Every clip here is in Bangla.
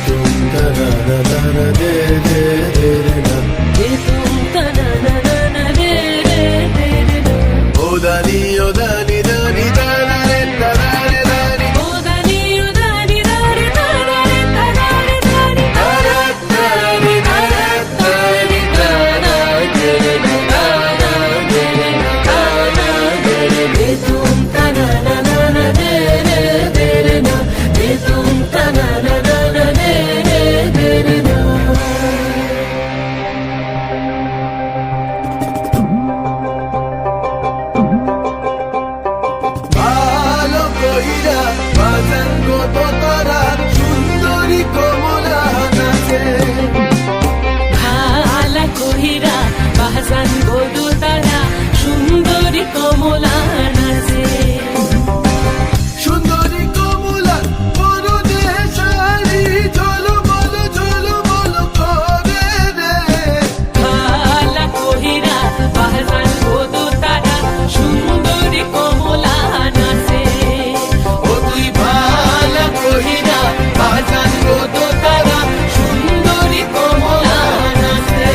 तुम तना ना तना दे दे दे ना दे तुम तना ना ना दे दे दे ना ओ दानी दानी दानी रे तना रे दानी ओ दानी दानी दानी तना रे तना रे दानी दानी दानी तना दे दे दे तुम तना ना ना दे दे दे ना दे तुम तना ना ना दे दे दे ना ভালো কইরা বাজান গো তোরা সুন্দরী কমলা নাচে ভালা কহিরা বাজান গো তারা সুন্দরী কমলা নাচে সুন্দরী কমলা পরদেশারি ঝলমল করে রে ভালা কহিরা বাজান গো তারা সুন্দরী কমলা নাচে ও তুই ভালো কইরা বাজান গো তোরা সুন্দরী কমলা নাচে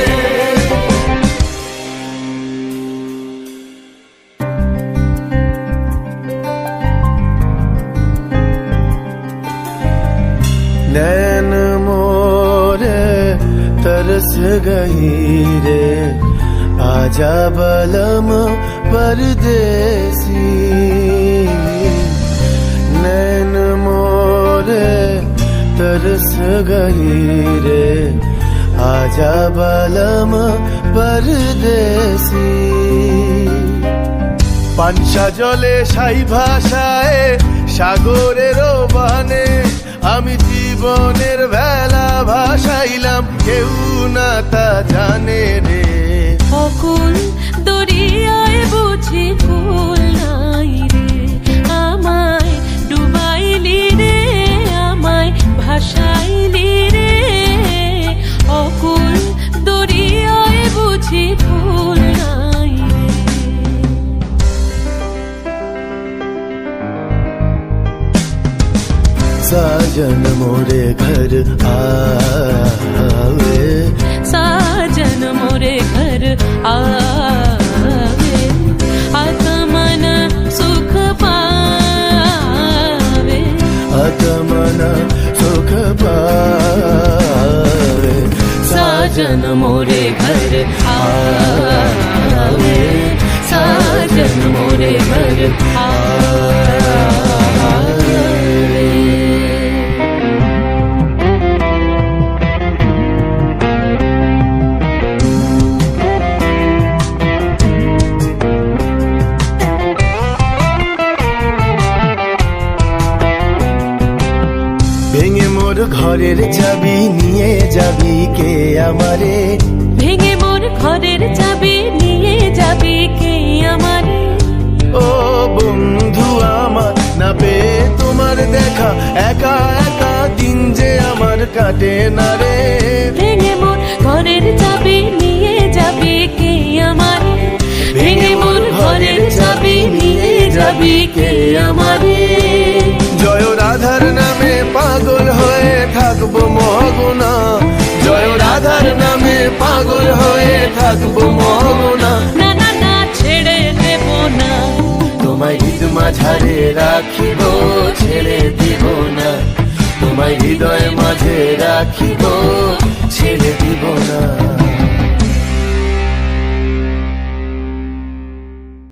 नैन मोरे तरस गई रे आजा बलम परदेसी नैन मोरे तरस गई रे आजा बलम परदेसी পানসা জলে সাই ভাষায় সাগরের বানে আমি জীবনের ভেলা ভাসাইলাম কেউ না তা জানে রে অকুল দরিয়ায় বুঝি ফুল নাই রে আমায় ডুবাইলি রে আমায় ভাসাইলি রে অকুল দরিয়ায় বুঝি ফুল নাই রে साजन मोरे घर आवे साजन मोरे घर आवे आत्मन सुख पावे आत्मन सुख पावे साजन मोरे घर आवे साजन मोरे घर आवे ভেঙে মোর ঘরের চাবি নিয়ে যাবি কে আমারে ভেঙে মোর ঘরের চাবি নিয়ে যাবি কে আমারে ও বন্ধু আমার না পেয়ে তোমার দেখা একা একা দিন যে আমার কাটে না রে ভেঙে মোর ঘরের চাবি নিয়ে যাবি কে আমারে ভেঙে মোর ঘরের চাবি নিয়ে যাবি কে আমারে জয় রাধার নামে পাগল হয়ে থাকবো মহগুনা জয় রাধার নামে পাগল হয়ে থাকবো মহগুনা না না না ছেড়ে দেব না তোমায় হৃদ মাঝারে রাখিব ছেড়ে দিব না তোমায় হৃদয় মাঝে রাখিব